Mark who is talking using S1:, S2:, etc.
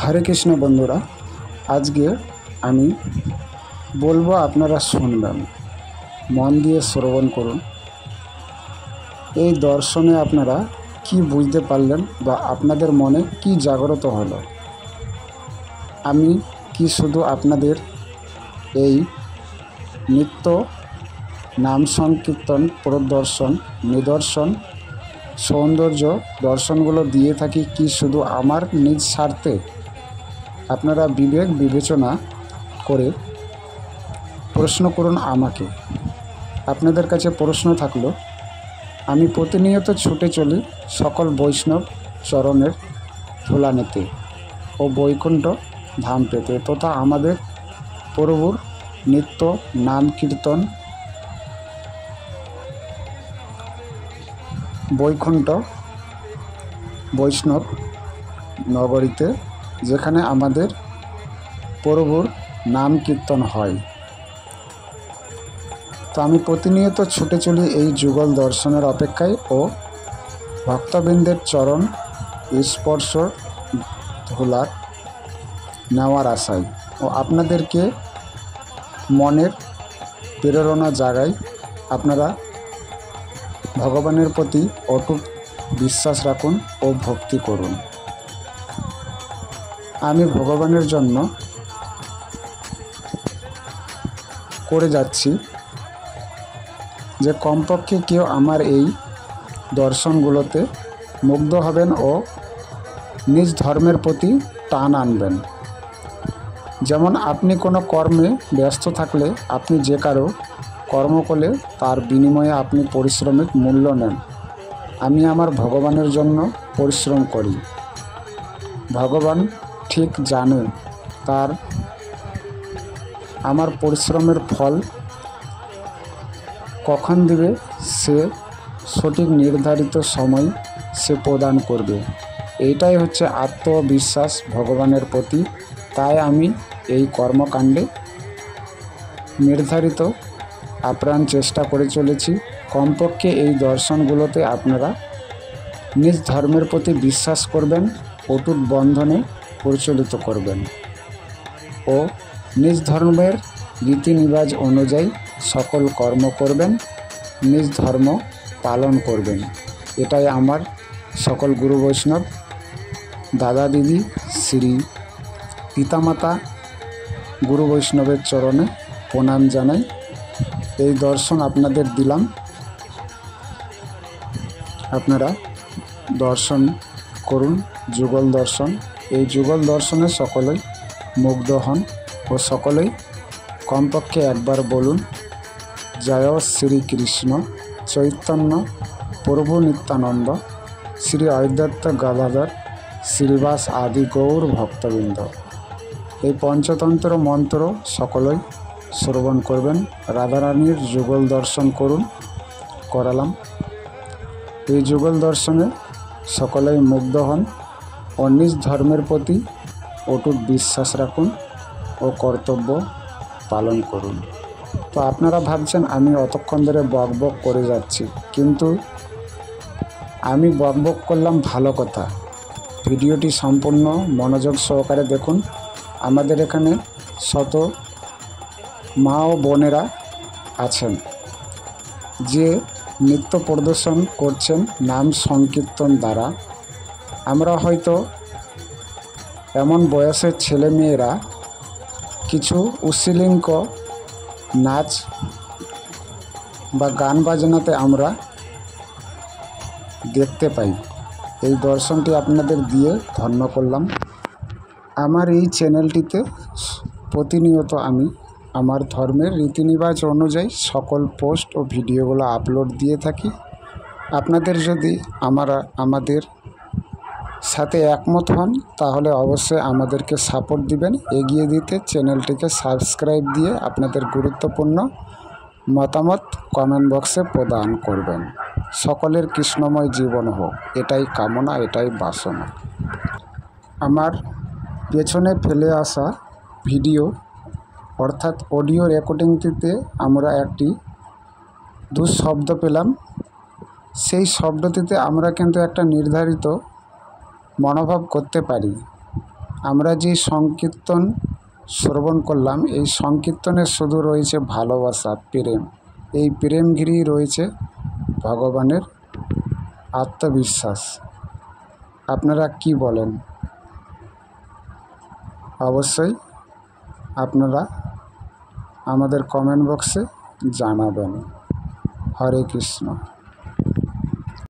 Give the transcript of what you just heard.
S1: হরে কৃষ্ণ বন্ধুরা, আজকে আমি বলবো, আপনারা শুনবেন, মন দিয়ে শ্রবণ করুন। এই দর্শনে আপনারা কি বুঝতে পারলেন বা আপনাদের মনে কি জাগ্রত হলো? আমি কি শুধু আপনাদের এই নিত্য নাম সংকীর্তন প্রদর্শন নিদর্শন সৌন্দর্য দর্শনগুলো দিয়ে থাকি কি শুধু আমার নিজ স্বার্থে? আপনারা বিবেক বিবেচনা করে প্রশ্ন করুন আমাকে। আপনাদের কাছে প্রশ্ন থাকলো, আমি প্রতিনিয়ত ছুটে চলি সকল বৈষ্ণব চরণের ধুলা নিতে ও বৈকুণ্ঠ ধাম পেতে, তথা আমাদের প্রভুর নিত্য নাম কীর্তন বৈকুণ্ঠ বৈষ্ণব নগরীতে, যেখানে আমাদের প্রভুর নাম কীর্তন হয়। তো আমি প্রতিনিয়ত ছুটে চলি এই যুগল দর্শনের অপেক্ষায় ও ভক্তবৃন্দের চরণ স্পর্শ ধুলার নেওয়ার আশায়, ও আপনাদেরকে মনের প্রেরণা জাগায়। আপনারা ভগবানের প্রতি অটুট বিশ্বাস রাখুন ও ভক্তি করুন। আমি ভগবানের জন্য করে যাচ্ছি যে কমপক্ষে কেউ আমার এই দর্শনগুলোতে মুগ্ধ হবেন ও নিজ ধর্মের প্রতি টান আনবেন। যেমন আপনি কোনো কর্মে ব্যস্ত থাকলে আপনি যে কারো কর্ম করলে তার বিনিময়ে আপনি পারিশ্রমিক মূল্য নেন। আমি আমার ভগবানের জন্য পরিশ্রম করি। ভগবান ঠিক জানে তার আমার পরিশ্রমের ফল কখন দেবে, সে সঠিক নির্ধারিত সময় সে প্রদান করবে। এইটাই হচ্ছে আত্মবিশ্বাস ভগবানের প্রতি। তাই আমি এই কর্মকাণ্ডে নির্ধারিত আপ্রাণ চেষ্টা করে চলেছি। কমপক্ষে এই দর্শনগুলোতে আপনারা নিজ ধর্মের প্রতি বিশ্বাস করবেন, অটুট বন্ধনে পরিচালিত করবেন ও নিজ ধর্মের রীতিনিবাজ অনুযায়ী সকল কর্ম করবেন, নিজ ধর্ম পালন করবেন। এটাই আমার সকল গুরু বৈষ্ণব দাদা দিদি শ্রী পিতামাতা গুরু বৈষ্ণবের চরণে প্রণাম জানাই। এই দর্শন আপনাদের দিলাম, আপনারা দর্শন করুন, যুগল দর্শন। এই যুগল দর্শনে সকলেই মুগ্ধ হন ও সকলেই কমপক্ষে একবার বলুন, জয় শ্রীকৃষ্ণ চৈতন্য প্রভু নিত্যানন্দ শ্রী অদ্বৈত গদাধর শ্রীবাস আদি গৌর ভক্তবৃন্দ। এই পঞ্চতন্ত্র মন্ত্র সকলেই শ্রবণ করবেন। রাধারানীর যুগল দর্শন করালাম। এই যুগল দর্শনে সকলেই মুগ্ধ হন ও নিজ ধর্মের প্রতি অটুট বিশ্বাস রাখুন ও কর্তব্য পালন করুন। তো আপনারা ভাবছেন আমি অতক্ষণ ধরে বকবক করে যাচ্ছি, কিন্তু আমি বকবক করলাম ভালো কথা। ভিডিওটি সম্পূর্ণ মনোযোগ সহকারে দেখুন। আমাদের এখানে শত মা ও বোনেরা আছেন যে নৃত্য প্রদর্শন করছেন নাম সংকীর্তন দ্বারা। আমরা হয়তো এমন বয়সের ছেলে মেয়েরা কিছু উশৃঙ্খ নাচ বা গান বাজনাতে আমরা দেখতে পাই। এই দর্শনটি আপনাদের দিয়ে ধন্য করলাম। আমার এই চ্যানেলটিতে প্রতিনিয়ত আমি আমার ধর্মের রীতিনিবাজ অনুযায়ী সকল পোস্ট ও ভিডিওগুলো আপলোড দিয়ে থাকি। আপনাদের যদি আমাদের সাথে একমত হন তাহলে অবশ্যই আমাদেরকে সাপোর্ট দিবেন, এগিয়ে দিতে চ্যানেলটিকে সাবস্ক্রাইব দিয়ে আপনাদের গুরুত্বপূর্ণ মতামত কমেন্ট বক্সে প্রদান করবেন। সকলের কৃষ্ণময় জীবন হোক, এটাই কামনা, এটাই বাসনা। আমার পেছনে ফেলে আসা ভিডিও অর্থাৎ অডিও রেকর্ডিংটিতে আমরা একটি দুঃশব্দ পেলাম। সেই শব্দটিতে আমরা কিন্তু একটা নির্ধারিত মনোভাব করতে পারি আমরা যে সংকীর্তন শ্রবণ করলাম, এই সংকীর্তনে শুধু রয়েছে ভালোবাসা, প্রেম। এই প্রেম ঘিরেই রয়েছে ভগবানের আত্মবিশ্বাস। আপনারা কি বলেন? অবশ্যই আপনারা আমাদের কমেন্ট বক্সে জানাবেন। হরে কৃষ্ণ।